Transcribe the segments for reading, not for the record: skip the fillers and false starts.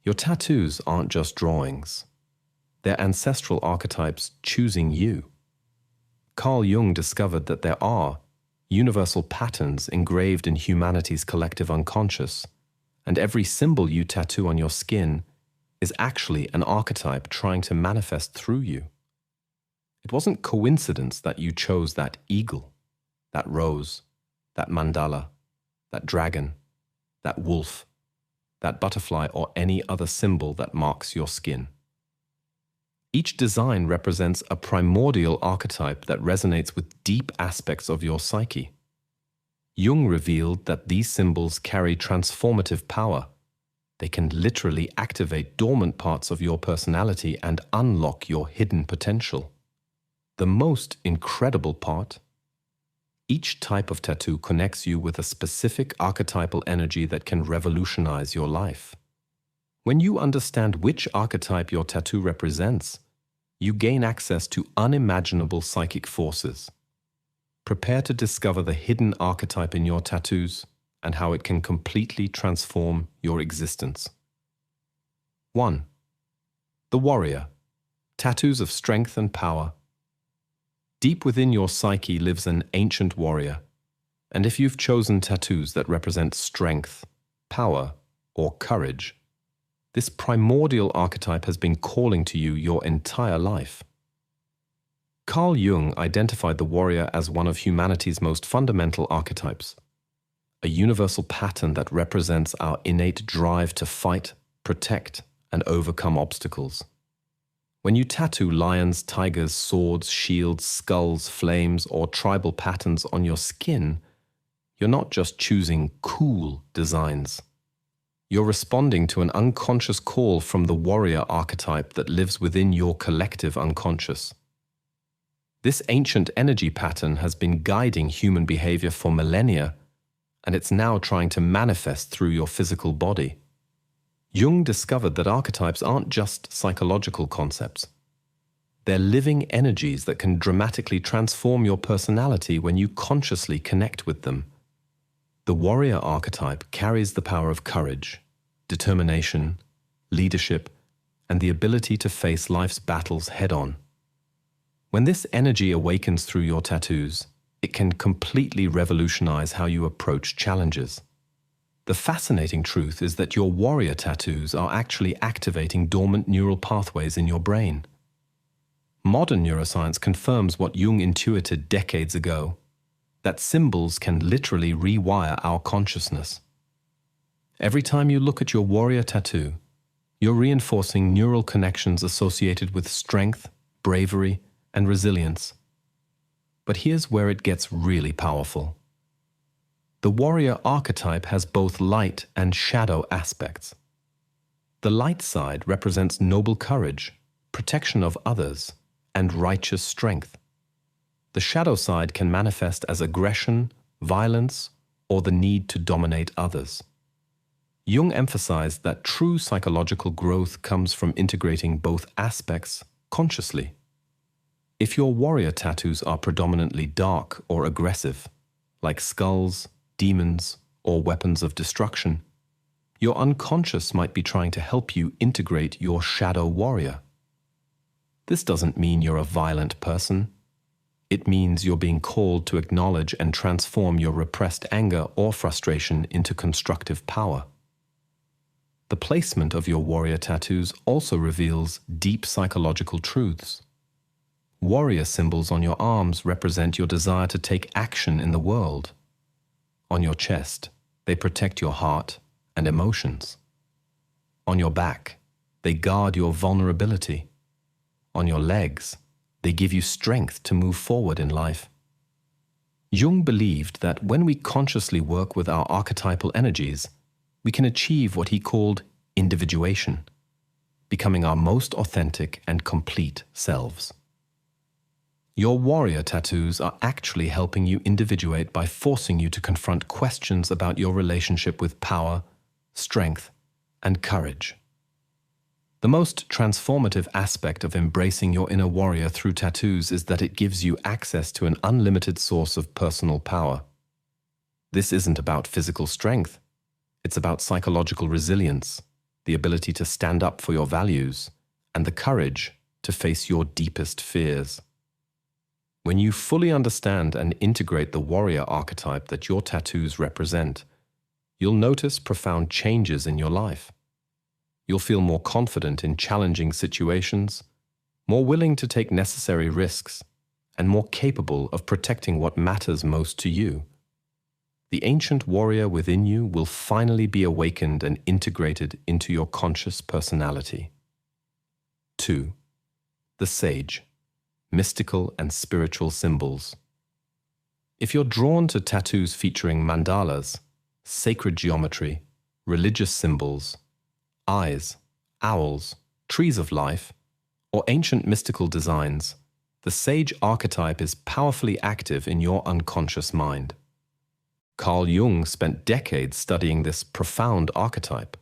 Your tattoos aren't just drawings. They're ancestral archetypes choosing you. Carl Jung discovered that there are universal patterns engraved in humanity's collective unconscious, and every symbol you tattoo on your skin is actually an archetype trying to manifest through you. It wasn't coincidence that you chose that eagle, that rose, that mandala, that dragon, that wolf, that butterfly, or any other symbol that marks your skin. Each design represents a primordial archetype that resonates with deep aspects of your psyche. Jung revealed that these symbols carry transformative power. They can literally activate dormant parts of your personality and unlock your hidden potential. The most incredible part: each type of tattoo connects you with a specific archetypal energy that can revolutionize your life. When you understand which archetype your tattoo represents, you gain access to unimaginable psychic forces. Prepare to discover the hidden archetype in your tattoos and how it can completely transform your existence. 1. The Warrior. Tattoos of strength and power. Deep within your psyche lives an ancient warrior, and if you've chosen tattoos that represent strength, power, or courage, this primordial archetype has been calling to you your entire life. Carl Jung identified the warrior as one of humanity's most fundamental archetypes, a universal pattern that represents our innate drive to fight, protect, and overcome obstacles. When you tattoo lions, tigers, swords, shields, skulls, flames, or tribal patterns on your skin, you're not just choosing cool designs. You're responding to an unconscious call from the warrior archetype that lives within your collective unconscious. This ancient energy pattern has been guiding human behavior for millennia, and it's now trying to manifest through your physical body. Jung discovered that archetypes aren't just psychological concepts. They're living energies that can dramatically transform your personality when you consciously connect with them. The warrior archetype carries the power of courage, determination, leadership, and the ability to face life's battles head-on. When this energy awakens through your tattoos, it can completely revolutionize how you approach challenges. The fascinating truth is that your warrior tattoos are actually activating dormant neural pathways in your brain. Modern neuroscience confirms what Jung intuited decades ago, that symbols can literally rewire our consciousness. Every time you look at your warrior tattoo, you're reinforcing neural connections associated with strength, bravery, and resilience. But here's where it gets really powerful. The warrior archetype has both light and shadow aspects. The light side represents noble courage, protection of others, and righteous strength. The shadow side can manifest as aggression, violence, or the need to dominate others. Jung emphasized that true psychological growth comes from integrating both aspects consciously. If your warrior tattoos are predominantly dark or aggressive, like skulls, demons, or weapons of destruction, your unconscious might be trying to help you integrate your shadow warrior. This doesn't mean you're a violent person. It means you're being called to acknowledge and transform your repressed anger or frustration into constructive power. The placement of your warrior tattoos also reveals deep psychological truths. Warrior symbols on your arms represent your desire to take action in the world. On your chest, they protect your heart and emotions. On your back, they guard your vulnerability. On your legs, they give you strength to move forward in life. Jung believed that when we consciously work with our archetypal energies, we can achieve what he called individuation, becoming our most authentic and complete selves. Your warrior tattoos are actually helping you individuate by forcing you to confront questions about your relationship with power, strength, and courage. The most transformative aspect of embracing your inner warrior through tattoos is that it gives you access to an unlimited source of personal power. This isn't about physical strength. It's about psychological resilience, the ability to stand up for your values, and the courage to face your deepest fears. When you fully understand and integrate the warrior archetype that your tattoos represent, you'll notice profound changes in your life. You'll feel more confident in challenging situations, more willing to take necessary risks, and more capable of protecting what matters most to you. The ancient warrior within you will finally be awakened and integrated into your conscious personality. 2. The sage, mystical and spiritual symbols. If you're drawn to tattoos featuring mandalas, sacred geometry, religious symbols, eyes, owls, trees of life, or ancient mystical designs, the sage archetype is powerfully active in your unconscious mind. Carl Jung spent decades studying this profound archetype,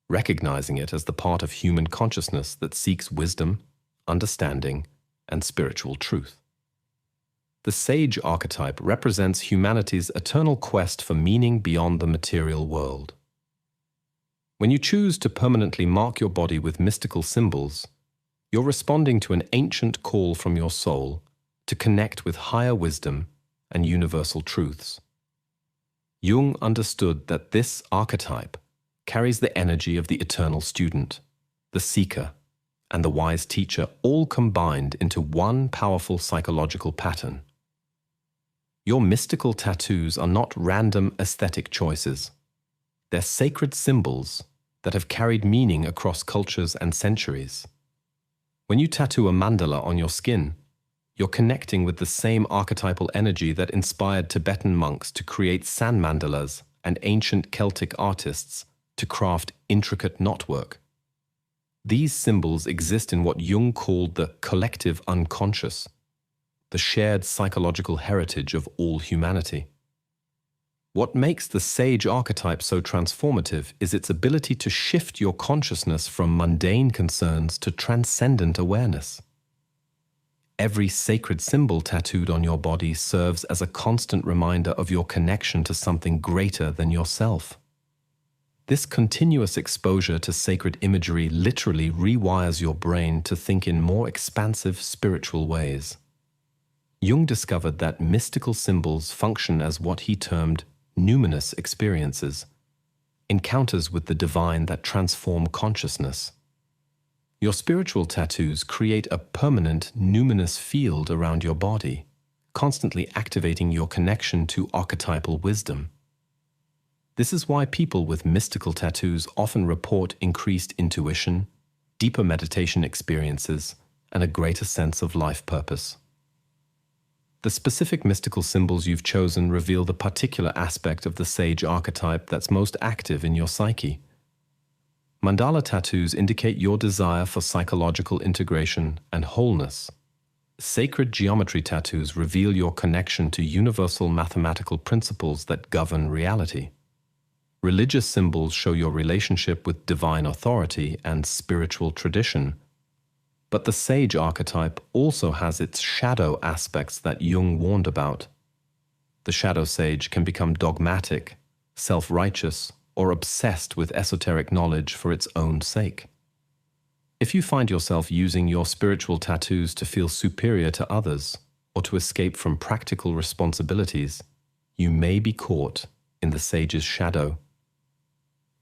recognizing it as the part of human consciousness that seeks wisdom, understanding, and spiritual truth. The sage archetype represents humanity's eternal quest for meaning beyond the material world. When you choose to permanently mark your body with mystical symbols, you're responding to an ancient call from your soul to connect with higher wisdom and universal truths. Jung understood that this archetype carries the energy of the eternal student, the seeker, and the wise teacher all combined into one powerful psychological pattern. Your mystical tattoos are not random aesthetic choices. They're sacred symbols that have carried meaning across cultures and centuries. When you tattoo a mandala on your skin, you're connecting with the same archetypal energy that inspired Tibetan monks to create sand mandalas and ancient Celtic artists to craft intricate knotwork. These symbols exist in what Jung called the collective unconscious, the shared psychological heritage of all humanity. What makes the sage archetype so transformative is its ability to shift your consciousness from mundane concerns to transcendent awareness. Every sacred symbol tattooed on your body serves as a constant reminder of your connection to something greater than yourself. This continuous exposure to sacred imagery literally rewires your brain to think in more expansive spiritual ways. Jung discovered that mystical symbols function as what he termed numinous experiences, encounters with the divine that transform consciousness. Your spiritual tattoos create a permanent numinous field around your body, constantly activating your connection to archetypal wisdom. This is why people with mystical tattoos often report increased intuition, deeper meditation experiences, and a greater sense of life purpose. The specific mystical symbols you've chosen reveal the particular aspect of the sage archetype that's most active in your psyche. Mandala tattoos indicate your desire for psychological integration and wholeness. Sacred geometry tattoos reveal your connection to universal mathematical principles that govern reality. Religious symbols show your relationship with divine authority and spiritual tradition. But the sage archetype also has its shadow aspects that Jung warned about. The shadow sage can become dogmatic, self-righteous, or obsessed with esoteric knowledge for its own sake. If you find yourself using your spiritual tattoos to feel superior to others or to escape from practical responsibilities, you may be caught in the sage's shadow.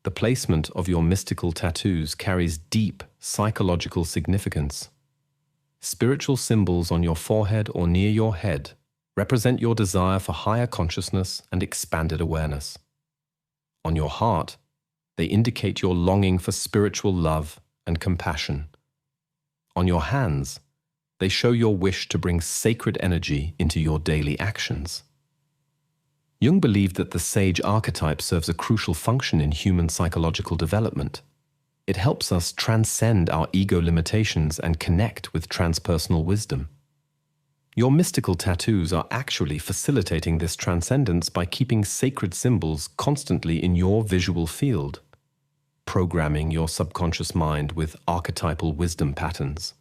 The placement of your mystical tattoos carries deep psychological significance. Spiritual symbols on your forehead or near your head represent your desire for higher consciousness and expanded awareness. On your heart, they indicate your longing for spiritual love and compassion. On your hands, they show your wish to bring sacred energy into your daily actions. Jung believed that the sage archetype serves a crucial function in human psychological development. It helps us transcend our ego limitations and connect with transpersonal wisdom. Your mystical tattoos are actually facilitating this transcendence by keeping sacred symbols constantly in your visual field, programming your subconscious mind with archetypal wisdom patterns.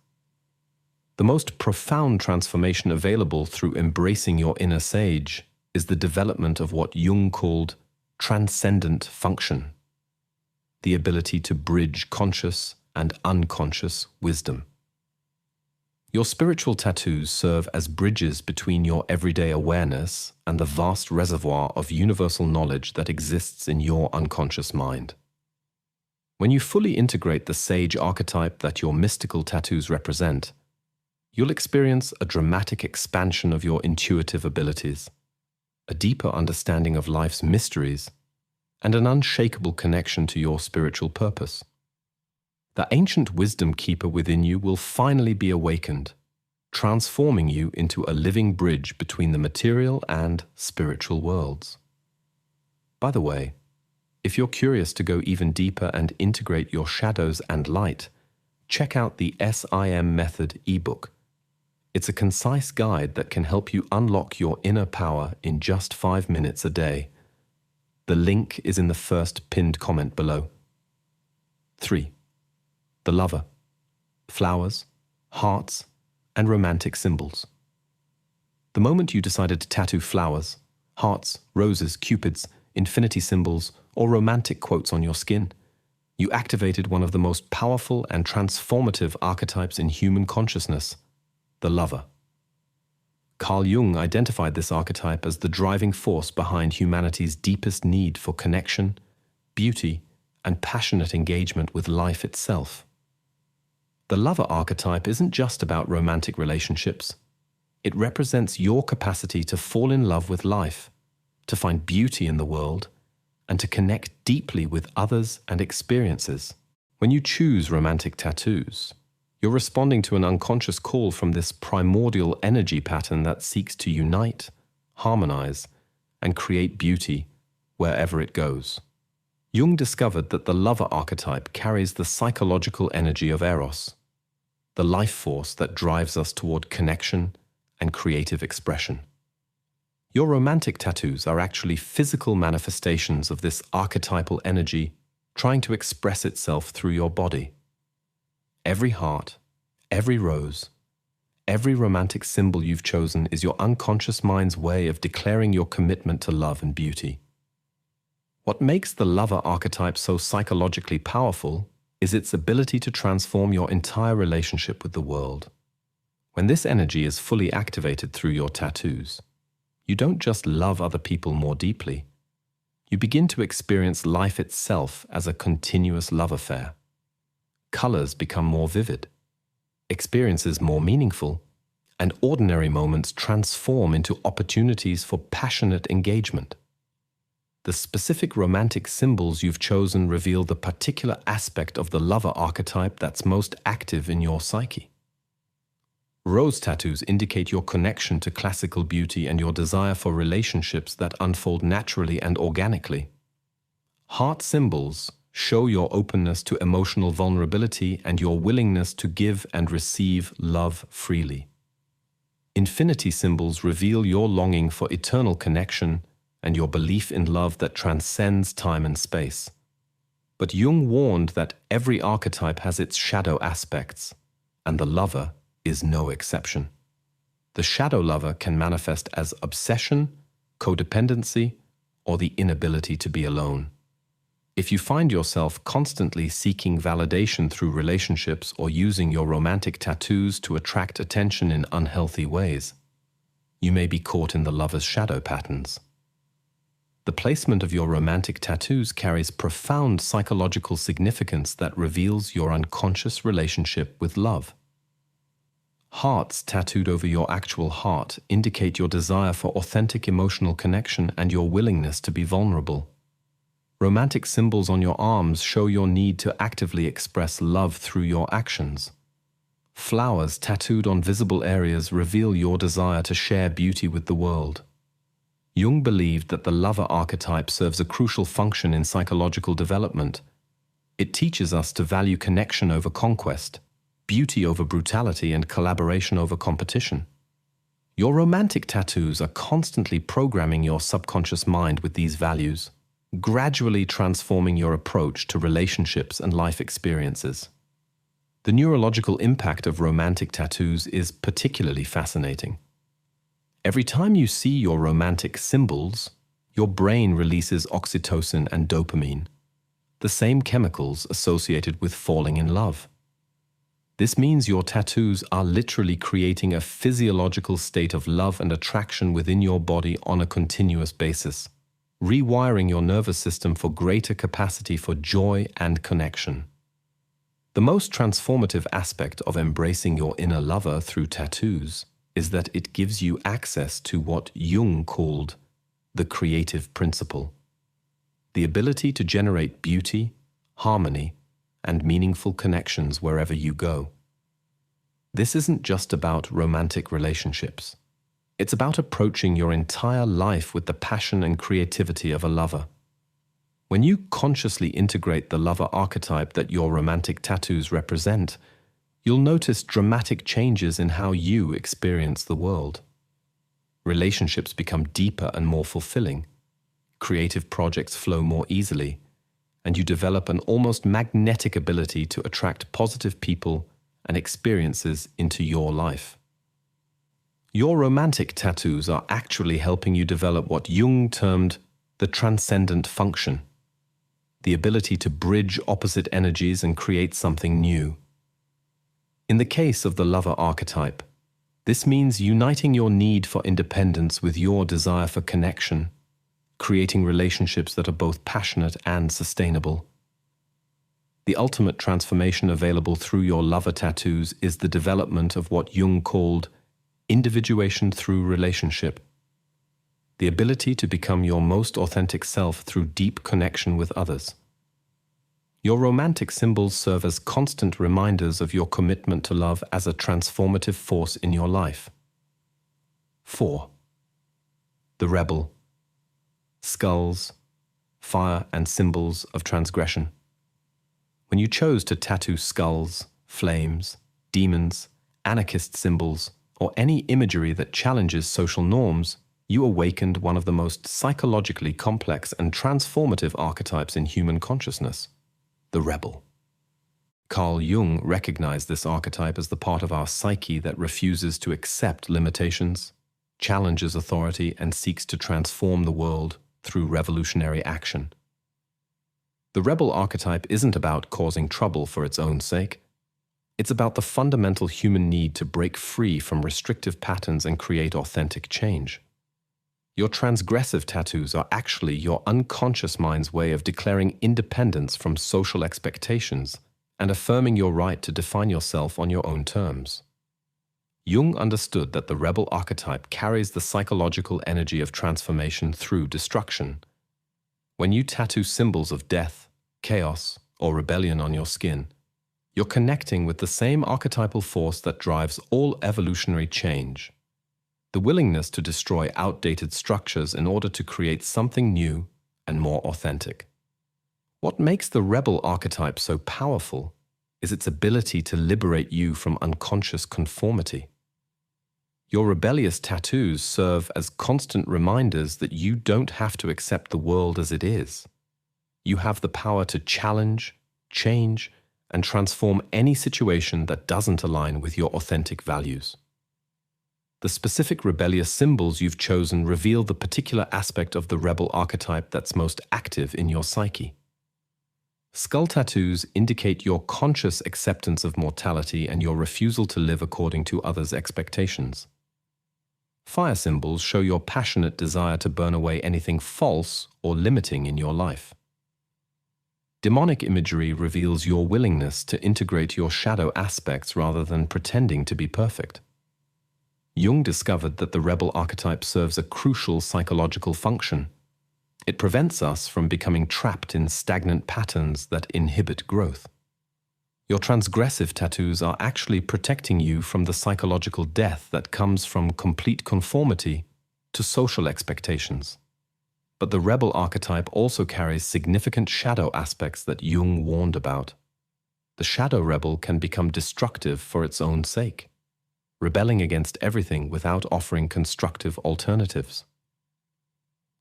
The most profound transformation available through embracing your inner sage is the development of what Jung called transcendent function. the ability to bridge conscious and unconscious wisdom. Your spiritual tattoos serve as bridges between your everyday awareness and the vast reservoir of universal knowledge that exists in your unconscious mind. When you fully integrate the sage archetype that your mystical tattoos represent, you'll experience a dramatic expansion of your intuitive abilities, a deeper understanding of life's mysteries, and an unshakable connection to your spiritual purpose. The ancient wisdom keeper within you will finally be awakened, transforming you into a living bridge between the material and spiritual worlds. By the way, if you're curious to go even deeper and integrate your shadows and light, check out the SIM Method ebook. It's a concise guide that can help you unlock your inner power in just 5 minutes a day. The link is in the first pinned comment below. 3. The lover. Flowers, hearts, and romantic symbols. The moment you decided to tattoo flowers, hearts, roses, cupids, infinity symbols, or romantic quotes on your skin, you activated one of the most powerful and transformative archetypes in human consciousness, the lover. Carl Jung identified this archetype as the driving force behind humanity's deepest need for connection, beauty, and passionate engagement with life itself. The lover archetype isn't just about romantic relationships. It represents your capacity to fall in love with life, to find beauty in the world, and to connect deeply with others and experiences. When you choose romantic tattoos, you're responding to an unconscious call from this primordial energy pattern that seeks to unite, harmonize, and create beauty wherever it goes. Jung discovered that the lover archetype carries the psychological energy of Eros, the life force that drives us toward connection and creative expression. Your romantic tattoos are actually physical manifestations of this archetypal energy trying to express itself through your body. Every heart, every rose, every romantic symbol you've chosen is your unconscious mind's way of declaring your commitment to love and beauty. What makes the lover archetype so psychologically powerful is its ability to transform your entire relationship with the world. When this energy is fully activated through your tattoos, you don't just love other people more deeply. You begin to experience life itself as a continuous love affair. Colors become more vivid, experiences more meaningful, and ordinary moments transform into opportunities for passionate engagement. The specific romantic symbols you've chosen reveal the particular aspect of the lover archetype that's most active in your psyche. Rose tattoos indicate your connection to classical beauty and your desire for relationships that unfold naturally and organically. Heart symbols show your openness to emotional vulnerability and your willingness to give and receive love freely. Infinity symbols reveal your longing for eternal connection and your belief in love that transcends time and space. But Jung warned that every archetype has its shadow aspects, and the lover is no exception. The shadow lover can manifest as obsession, codependency, or the inability to be alone. If you find yourself constantly seeking validation through relationships or using your romantic tattoos to attract attention in unhealthy ways, you may be caught in the lover's shadow patterns. The placement of your romantic tattoos carries profound psychological significance that reveals your unconscious relationship with love. Hearts tattooed over your actual heart indicate your desire for authentic emotional connection and your willingness to be vulnerable. Romantic symbols on your arms show your need to actively express love through your actions. Flowers tattooed on visible areas reveal your desire to share beauty with the world. Jung believed that the lover archetype serves a crucial function in psychological development. It teaches us to value connection over conquest, beauty over brutality, and collaboration over competition. Your romantic tattoos are constantly programming your subconscious mind with these values, gradually transforming your approach to relationships and life experiences. The neurological impact of romantic tattoos is particularly fascinating. Every time you see your romantic symbols, your brain releases oxytocin and dopamine, the same chemicals associated with falling in love. This means your tattoos are literally creating a physiological state of love and attraction within your body on a continuous basis, rewiring your nervous system for greater capacity for joy and connection. The most transformative aspect of embracing your inner lover through tattoos is that it gives you access to what Jung called the creative principle, the ability to generate beauty, harmony, and meaningful connections wherever you go. This isn't just about romantic relationships. It's about approaching your entire life with the passion and creativity of a lover. When you consciously integrate the lover archetype that your romantic tattoos represent, you'll notice dramatic changes in how you experience the world. Relationships become deeper and more fulfilling. Creative projects flow more easily, and you develop an almost magnetic ability to attract positive people and experiences into your life. Your romantic tattoos are actually helping you develop what Jung termed the transcendent function, the ability to bridge opposite energies and create something new. In the case of the lover archetype, this means uniting your need for independence with your desire for connection, creating relationships that are both passionate and sustainable. The ultimate transformation available through your lover tattoos is the development of what Jung called individuation through relationship, the ability to become your most authentic self through deep connection with others. Your romantic symbols serve as constant reminders of your commitment to love as a transformative force in your life. 4. The rebel. Skulls, fire, and symbols of transgression. When you chose to tattoo skulls, flames, demons, anarchist symbols, or any imagery that challenges social norms, you awakened one of the most psychologically complex and transformative archetypes in human consciousness, the rebel. Carl Jung recognized this archetype as the part of our psyche that refuses to accept limitations, challenges authority, and seeks to transform the world through revolutionary action. The rebel archetype isn't about causing trouble for its own sake. It's about the fundamental human need to break free from restrictive patterns and create authentic change. Your transgressive tattoos are actually your unconscious mind's way of declaring independence from social expectations and affirming your right to define yourself on your own terms. Jung understood that the rebel archetype carries the psychological energy of transformation through destruction. When you tattoo symbols of death, chaos, or rebellion on your skin, you're connecting with the same archetypal force that drives all evolutionary change, the willingness to destroy outdated structures in order to create something new and more authentic. What makes the rebel archetype so powerful is its ability to liberate you from unconscious conformity. Your rebellious tattoos serve as constant reminders that you don't have to accept the world as it is. You have the power to challenge, change, and transform any situation that doesn't align with your authentic values. The specific rebellious symbols you've chosen reveal the particular aspect of the rebel archetype that's most active in your psyche. Skull tattoos indicate your conscious acceptance of mortality and your refusal to live according to others' expectations. Fire symbols show your passionate desire to burn away anything false or limiting in your life. Demonic imagery reveals your willingness to integrate your shadow aspects rather than pretending to be perfect. Jung discovered that the rebel archetype serves a crucial psychological function. It prevents us from becoming trapped in stagnant patterns that inhibit growth. Your transgressive tattoos are actually protecting you from the psychological death that comes from complete conformity to social expectations. But the rebel archetype also carries significant shadow aspects that Jung warned about. The shadow rebel can become destructive for its own sake, rebelling against everything without offering constructive alternatives.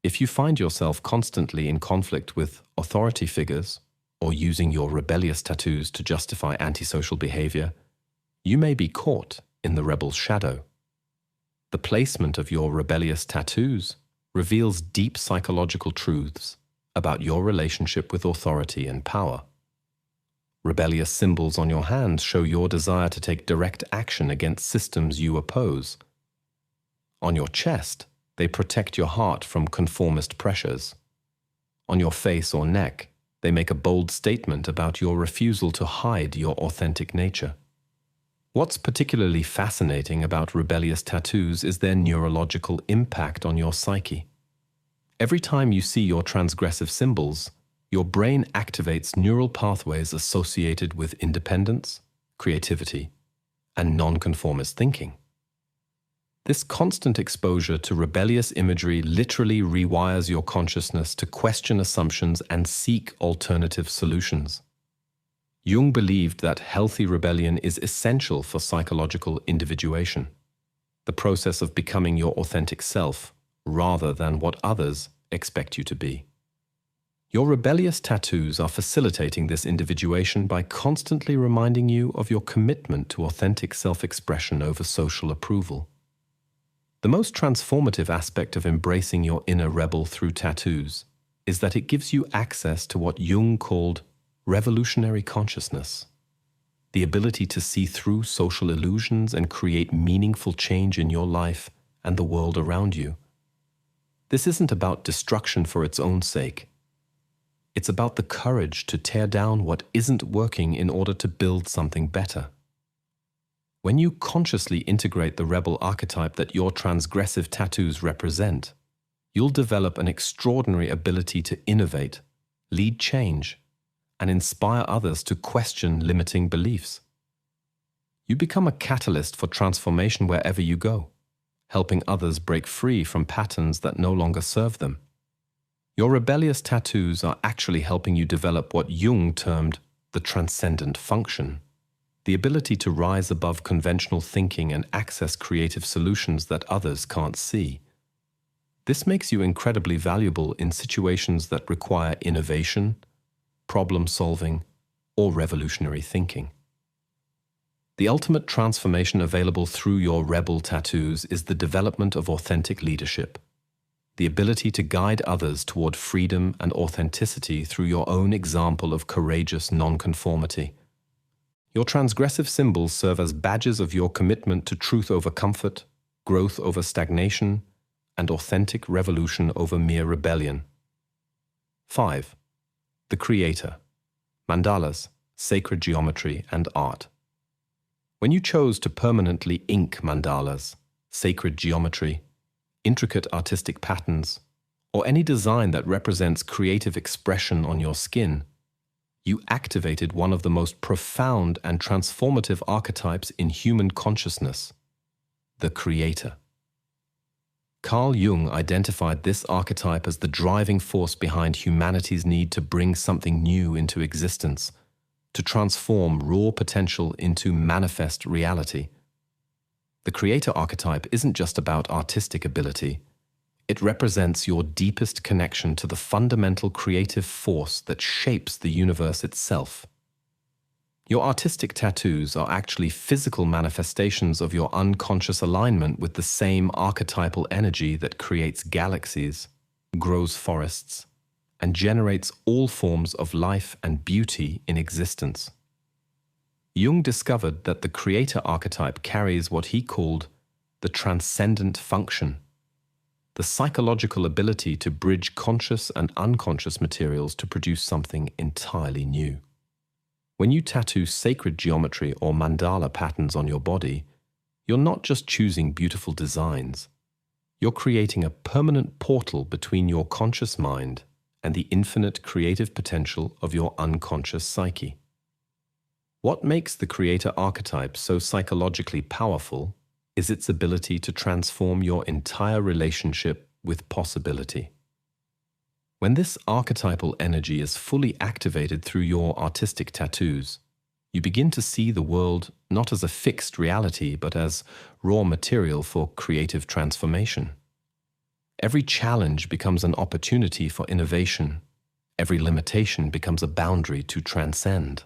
If you find yourself constantly in conflict with authority figures or using your rebellious tattoos to justify antisocial behavior, you may be caught in the rebel's shadow. The placement of your rebellious tattoos reveals deep psychological truths about your relationship with authority and power. Rebellious symbols on your hands show your desire to take direct action against systems you oppose. On your chest, they protect your heart from conformist pressures. On your face or neck, they make a bold statement about your refusal to hide your authentic nature. What's particularly fascinating about rebellious tattoos is their neurological impact on your psyche. Every time you see your transgressive symbols, your brain activates neural pathways associated with independence, creativity, and nonconformist thinking. This constant exposure to rebellious imagery literally rewires your consciousness to question assumptions and seek alternative solutions. Jung believed that healthy rebellion is essential for psychological individuation, the process of becoming your authentic self rather than what others expect you to be. Your rebellious tattoos are facilitating this individuation by constantly reminding you of your commitment to authentic self-expression over social approval. The most transformative aspect of embracing your inner rebel through tattoos is that it gives you access to what Jung called revolutionary consciousness, the ability to see through social illusions and create meaningful change in your life and the world around you. This isn't about destruction for its own sake. It's about the courage to tear down what isn't working in order to build something better. When you consciously integrate the rebel archetype that your transgressive tattoos represent, you'll develop an extraordinary ability to innovate, lead change, and inspire others to question limiting beliefs. You become a catalyst for transformation wherever you go, helping others break free from patterns that no longer serve them. Your rebellious tattoos are actually helping you develop what Jung termed the transcendent function, the ability to rise above conventional thinking and access creative solutions that others can't see. This makes you incredibly valuable in situations that require innovation, problem-solving, or revolutionary thinking. The ultimate transformation available through your rebel tattoos is the development of authentic leadership, the ability to guide others toward freedom and authenticity through your own example of courageous nonconformity. Your transgressive symbols serve as badges of your commitment to truth over comfort, growth over stagnation, and authentic revolution over mere rebellion. 5. The Creator. Mandalas, sacred geometry, and art. When you chose to permanently ink mandalas, sacred geometry, intricate artistic patterns, or any design that represents creative expression on your skin, you activated one of the most profound and transformative archetypes in human consciousness, the Creator. Carl Jung identified this archetype as the driving force behind humanity's need to bring something new into existence, to transform raw potential into manifest reality. The Creator archetype isn't just about artistic ability. It represents your deepest connection to the fundamental creative force that shapes the universe itself. Your artistic tattoos are actually physical manifestations of your unconscious alignment with the same archetypal energy that creates galaxies, grows forests, and generates all forms of life and beauty in existence. Jung discovered that the Creator archetype carries what he called the transcendent function, the psychological ability to bridge conscious and unconscious materials to produce something entirely new. When you tattoo sacred geometry or mandala patterns on your body, you're not just choosing beautiful designs. You're creating a permanent portal between your conscious mind and the infinite creative potential of your unconscious psyche. What makes the Creator archetype so psychologically powerful is its ability to transform your entire relationship with possibility. When this archetypal energy is fully activated through your artistic tattoos, you begin to see the world not as a fixed reality, but as raw material for creative transformation. Every challenge becomes an opportunity for innovation. Every limitation becomes a boundary to transcend.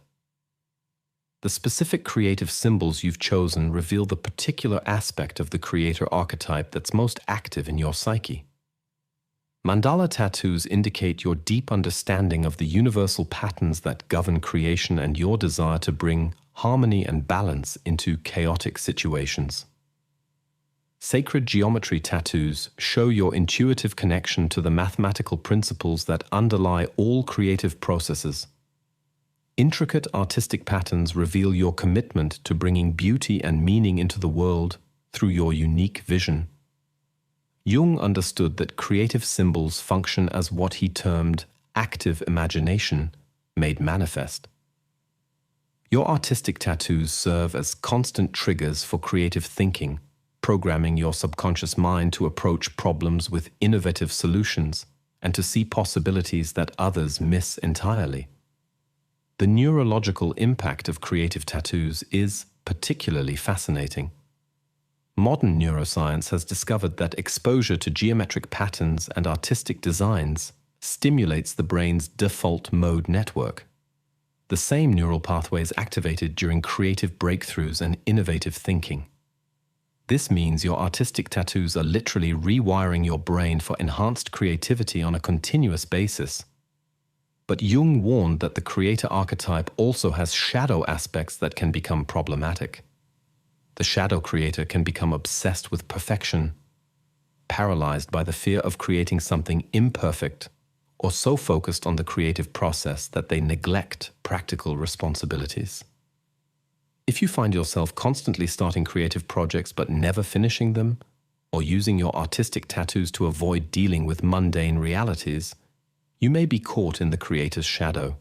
The specific creative symbols you've chosen reveal the particular aspect of the Creator archetype that's most active in your psyche. Mandala tattoos indicate your deep understanding of the universal patterns that govern creation and your desire to bring harmony and balance into chaotic situations. Sacred geometry tattoos show your intuitive connection to the mathematical principles that underlie all creative processes. Intricate artistic patterns reveal your commitment to bringing beauty and meaning into the world through your unique vision. Jung understood that creative symbols function as what he termed active imagination made manifest. Your artistic tattoos serve as constant triggers for creative thinking, programming your subconscious mind to approach problems with innovative solutions and to see possibilities that others miss entirely. The neurological impact of creative tattoos is particularly fascinating. Modern neuroscience has discovered that exposure to geometric patterns and artistic designs stimulates the brain's default mode network. The same neural pathways activated during creative breakthroughs and innovative thinking. This means your artistic tattoos are literally rewiring your brain for enhanced creativity on a continuous basis. But Jung warned that the creator archetype also has shadow aspects that can become problematic. The shadow creator can become obsessed with perfection, paralyzed by the fear of creating something imperfect, or so focused on the creative process that they neglect practical responsibilities. If you find yourself constantly starting creative projects but never finishing them, or using your artistic tattoos to avoid dealing with mundane realities, you may be caught in the creator's shadow.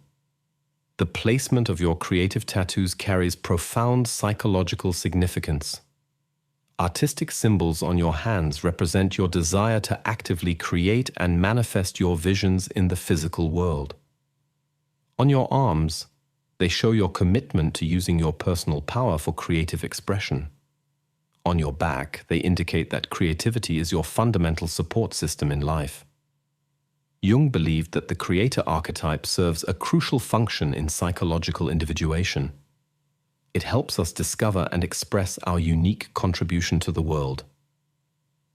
The placement of your creative tattoos carries profound psychological significance. Artistic symbols on your hands represent your desire to actively create and manifest your visions in the physical world. On your arms, they show your commitment to using your personal power for creative expression. On your back, they indicate that creativity is your fundamental support system in life. Jung believed that the creator archetype serves a crucial function in psychological individuation. It helps us discover and express our unique contribution to the world.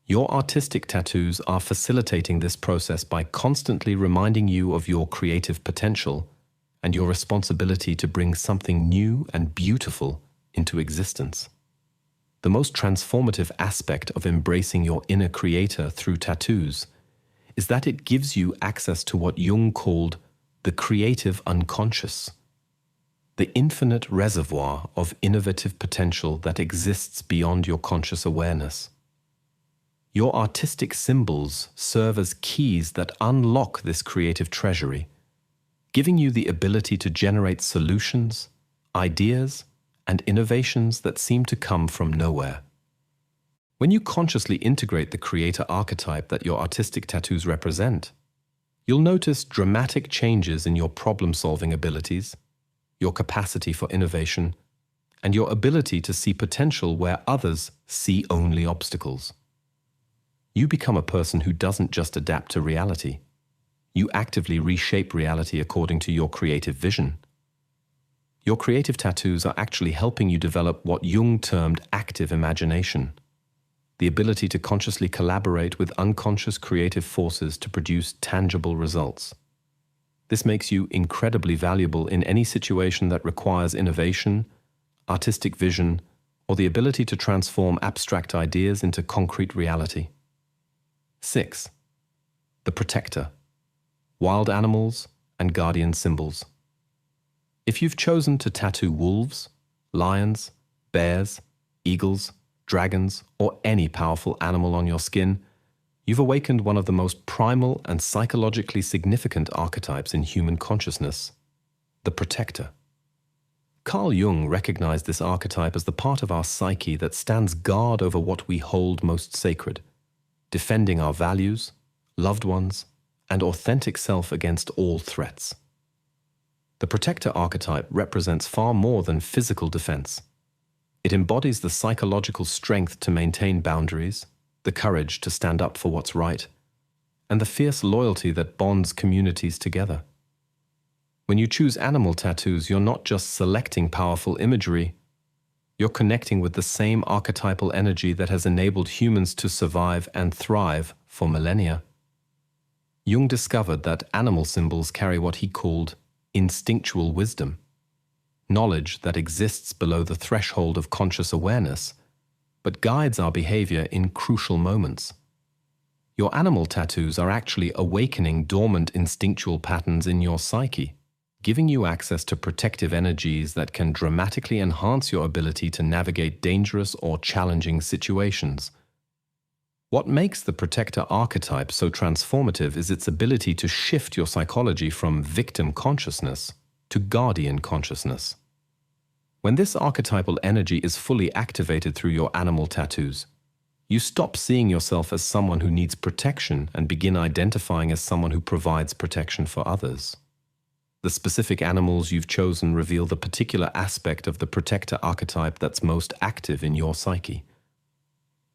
Your artistic tattoos are facilitating this process by constantly reminding you of your creative potential and your responsibility to bring something new and beautiful into existence. The most transformative aspect of embracing your inner creator through tattoos is that it gives you access to what Jung called the creative unconscious, the infinite reservoir of innovative potential that exists beyond your conscious awareness. Your artistic symbols serve as keys that unlock this creative treasury, giving you the ability to generate solutions, ideas, and innovations that seem to come from nowhere. When you consciously integrate the creator archetype that your artistic tattoos represent, you'll notice dramatic changes in your problem-solving abilities, your capacity for innovation, and your ability to see potential where others see only obstacles. You become a person who doesn't just adapt to reality. You actively reshape reality according to your creative vision. Your creative tattoos are actually helping you develop what Jung termed active imagination, the ability to consciously collaborate with unconscious creative forces to produce tangible results. This makes you incredibly valuable in any situation that requires innovation, artistic vision, or the ability to transform abstract ideas into concrete reality. 6. The protector. Wild animals and guardian symbols. If you've chosen to tattoo wolves, lions, bears, eagles, dragons, or any powerful animal on your skin, you've awakened one of the most primal and psychologically significant archetypes in human consciousness, the protector. Carl Jung recognized this archetype as the part of our psyche that stands guard over what we hold most sacred, defending our values, loved ones, and authentic self against all threats. The protector archetype represents far more than physical defense. It embodies the psychological strength to maintain boundaries, the courage to stand up for what's right, and the fierce loyalty that bonds communities together. When you choose animal tattoos, you're not just selecting powerful imagery, you're connecting with the same archetypal energy that has enabled humans to survive and thrive for millennia. Jung discovered that animal symbols carry what he called instinctual wisdom, knowledge that exists below the threshold of conscious awareness, but guides our behavior in crucial moments. Your animal tattoos are actually awakening dormant instinctual patterns in your psyche, giving you access to protective energies that can dramatically enhance your ability to navigate dangerous or challenging situations. What makes the protector archetype so transformative is its ability to shift your psychology from victim consciousness to guardian consciousness. When this archetypal energy is fully activated through your animal tattoos, you stop seeing yourself as someone who needs protection and begin identifying as someone who provides protection for others. The specific animals you've chosen reveal the particular aspect of the protector archetype that's most active in your psyche.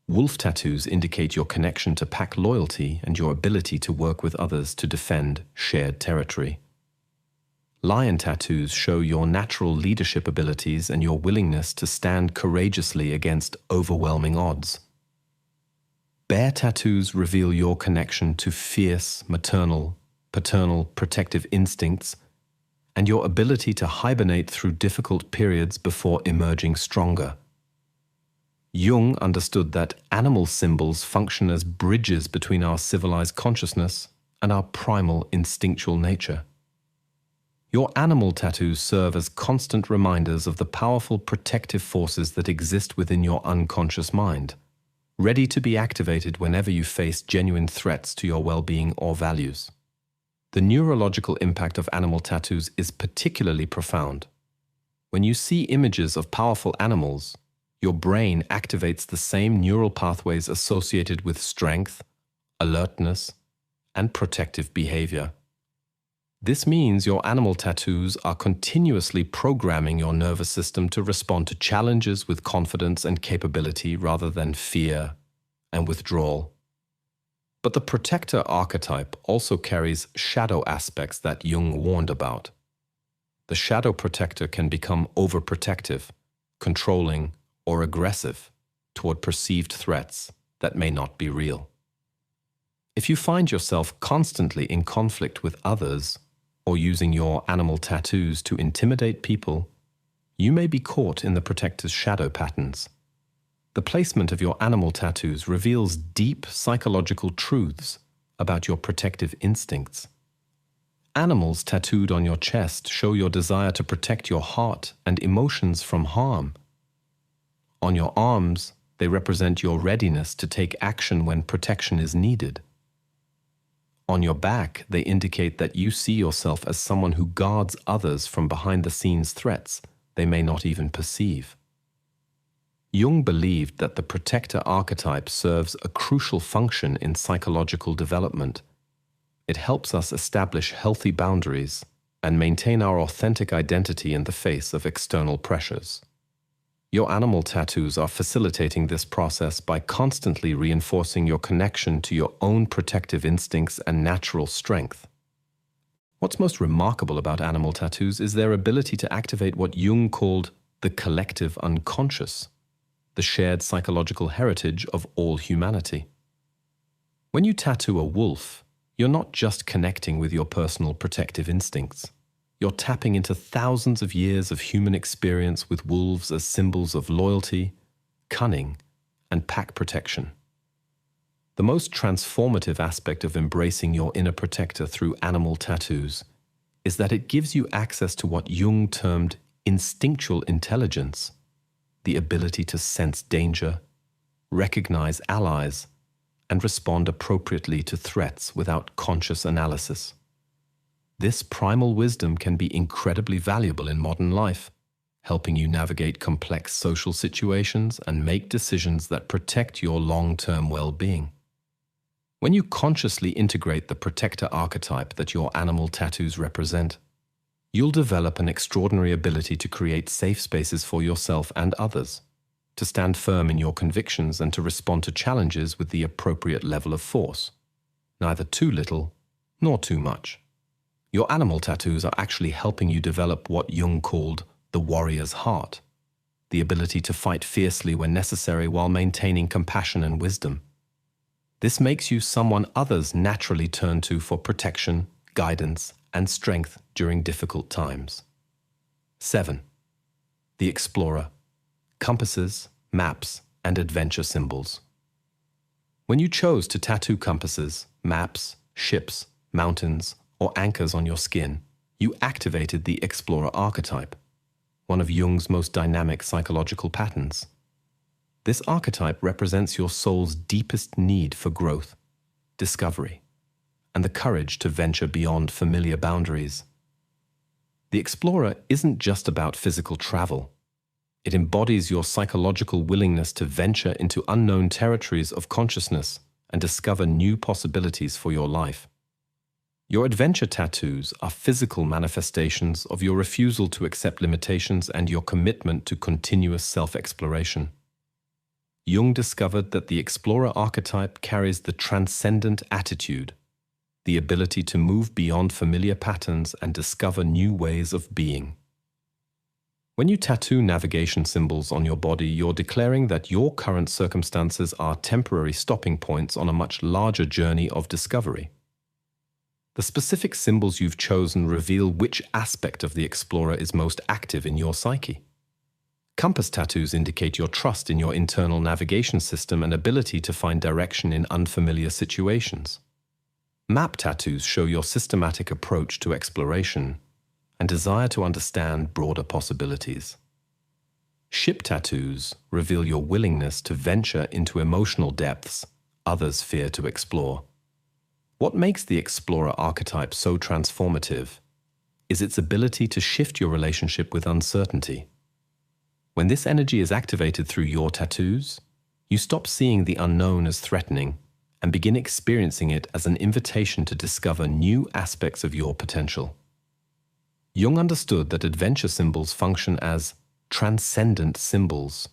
Wolf tattoos indicate your connection to pack loyalty and your ability to work with others to defend shared territory. Lion tattoos show your natural leadership abilities and your willingness to stand courageously against overwhelming odds. Bear tattoos reveal your connection to fierce, maternal, paternal, protective instincts and your ability to hibernate through difficult periods before emerging stronger. Jung understood that animal symbols function as bridges between our civilized consciousness and our primal instinctual nature. Your animal tattoos serve as constant reminders of the powerful protective forces that exist within your unconscious mind, ready to be activated whenever you face genuine threats to your well-being or values. The neurological impact of animal tattoos is particularly profound. When you see images of powerful animals, your brain activates the same neural pathways associated with strength, alertness, and protective behavior. This means your animal tattoos are continuously programming your nervous system to respond to challenges with confidence and capability rather than fear and withdrawal. But the protector archetype also carries shadow aspects that Jung warned about. The shadow protector can become overprotective, controlling, or aggressive toward perceived threats that may not be real. If you find yourself constantly in conflict with others or using your animal tattoos to intimidate people, you may be caught in the protector's shadow patterns. The placement of your animal tattoos reveals deep psychological truths about your protective instincts. Animals tattooed on your chest show your desire to protect your heart and emotions from harm. On your arms, they represent your readiness to take action when protection is needed. On your back, they indicate that you see yourself as someone who guards others from behind-the-scenes threats they may not even perceive. Jung believed that the protector archetype serves a crucial function in psychological development. It helps us establish healthy boundaries and maintain our authentic identity in the face of external pressures. Your animal tattoos are facilitating this process by constantly reinforcing your connection to your own protective instincts and natural strength. What's most remarkable about animal tattoos is their ability to activate what Jung called the collective unconscious, the shared psychological heritage of all humanity. When you tattoo a wolf, you're not just connecting with your personal protective instincts. You're tapping into thousands of years of human experience with wolves as symbols of loyalty, cunning, and pack protection. The most transformative aspect of embracing your inner protector through animal tattoos is that it gives you access to what Jung termed instinctual intelligence, the ability to sense danger, recognize allies, and respond appropriately to threats without conscious analysis. This primal wisdom can be incredibly valuable in modern life, helping you navigate complex social situations and make decisions that protect your long-term well-being. When you consciously integrate the protector archetype that your animal tattoos represent, you'll develop an extraordinary ability to create safe spaces for yourself and others, to stand firm in your convictions and to respond to challenges with the appropriate level of force, neither too little nor too much. Your animal tattoos are actually helping you develop what Jung called the warrior's heart, the ability to fight fiercely when necessary while maintaining compassion and wisdom. This makes you someone others naturally turn to for protection, guidance, and strength during difficult times. 7. The explorer. Compasses, maps, and adventure symbols. When you chose to tattoo compasses, maps, ships, mountains, or anchors on your skin, you activated the explorer archetype, one of Jung's most dynamic psychological patterns. This archetype represents your soul's deepest need for growth, discovery, and the courage to venture beyond familiar boundaries. The explorer isn't just about physical travel. It embodies your psychological willingness to venture into unknown territories of consciousness and discover new possibilities for your life. Your adventure tattoos are physical manifestations of your refusal to accept limitations and your commitment to continuous self-exploration. Jung discovered that the explorer archetype carries the transcendent attitude, the ability to move beyond familiar patterns and discover new ways of being. When you tattoo navigation symbols on your body, you're declaring that your current circumstances are temporary stopping points on a much larger journey of discovery. The specific symbols you've chosen reveal which aspect of the explorer is most active in your psyche. Compass tattoos indicate your trust in your internal navigation system and ability to find direction in unfamiliar situations. Map tattoos show your systematic approach to exploration and desire to understand broader possibilities. Ship tattoos reveal your willingness to venture into emotional depths others fear to explore. What makes the explorer archetype so transformative is its ability to shift your relationship with uncertainty. When this energy is activated through your tattoos, you stop seeing the unknown as threatening and begin experiencing it as an invitation to discover new aspects of your potential. Jung understood that adventure symbols function as transcendent symbols,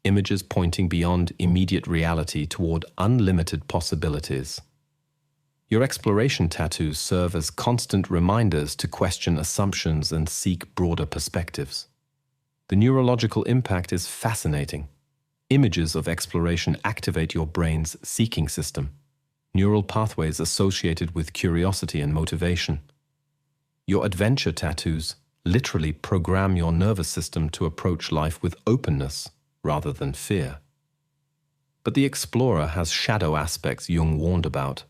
images pointing beyond immediate reality toward unlimited possibilities. Your exploration tattoos serve as constant reminders to question assumptions and seek broader perspectives. The neurological impact is fascinating. Images of exploration activate your brain's seeking system, neural pathways associated with curiosity and motivation. Your adventure tattoos literally program your nervous system to approach life with openness rather than fear. But the explorer has shadow aspects Jung warned about.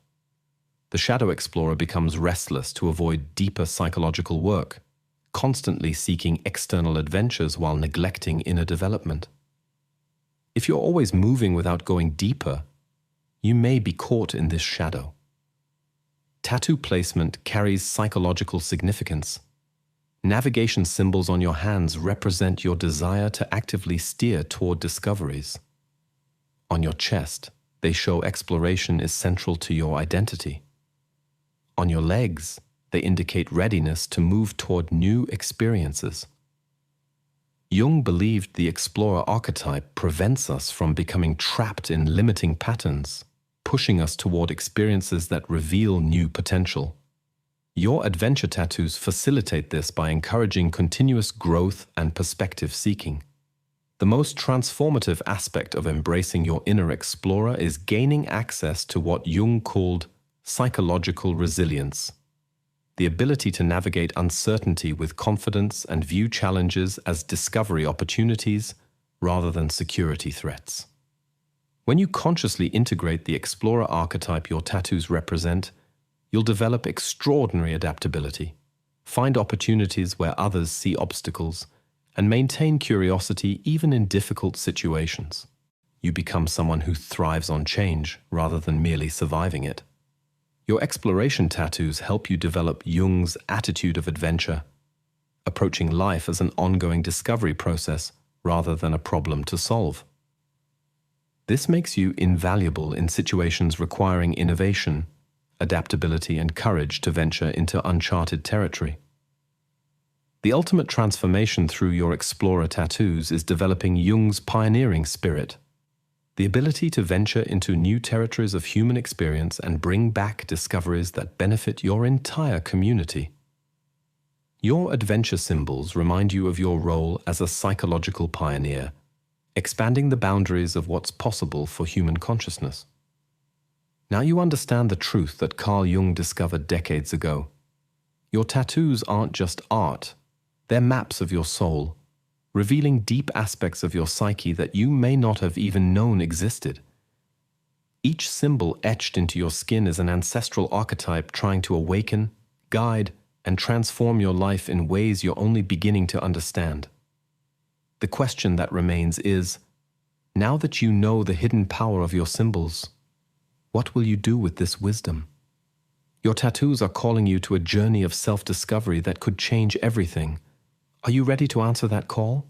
The shadow explorer becomes restless to avoid deeper psychological work, constantly seeking external adventures while neglecting inner development. If you're always moving without going deeper, you may be caught in this shadow. Tattoo placement carries psychological significance. Navigation symbols on your hands represent your desire to actively steer toward discoveries. On your chest, they show exploration is central to your identity. On your legs, they indicate readiness to move toward new experiences. Jung believed the explorer archetype prevents us from becoming trapped in limiting patterns, pushing us toward experiences that reveal new potential. Your adventure tattoos facilitate this by encouraging continuous growth and perspective seeking. The most transformative aspect of embracing your inner explorer is gaining access to what Jung called psychological resilience, the ability to navigate uncertainty with confidence and view challenges as discovery opportunities rather than security threats. When you consciously integrate the explorer archetype your tattoos represent, you'll develop extraordinary adaptability, find opportunities where others see obstacles, and maintain curiosity even in difficult situations. You become someone who thrives on change rather than merely surviving it. Your exploration tattoos help you develop Jung's attitude of adventure, approaching life as an ongoing discovery process rather than a problem to solve. This makes you invaluable in situations requiring innovation, adaptability, and courage to venture into uncharted territory. The ultimate transformation through your explorer tattoos is developing Jung's pioneering spirit, the ability to venture into new territories of human experience and bring back discoveries that benefit your entire community. Your adventure symbols remind you of your role as a psychological pioneer, expanding the boundaries of what's possible for human consciousness. Now you understand the truth that Carl Jung discovered decades ago. Your tattoos aren't just art, they're maps of your soul, revealing deep aspects of your psyche that you may not have even known existed. Each symbol etched into your skin is an ancestral archetype trying to awaken, guide, and transform your life in ways you're only beginning to understand. The question that remains is, now that you know the hidden power of your symbols, what will you do with this wisdom? Your tattoos are calling you to a journey of self-discovery that could change everything. Are you ready to answer that call?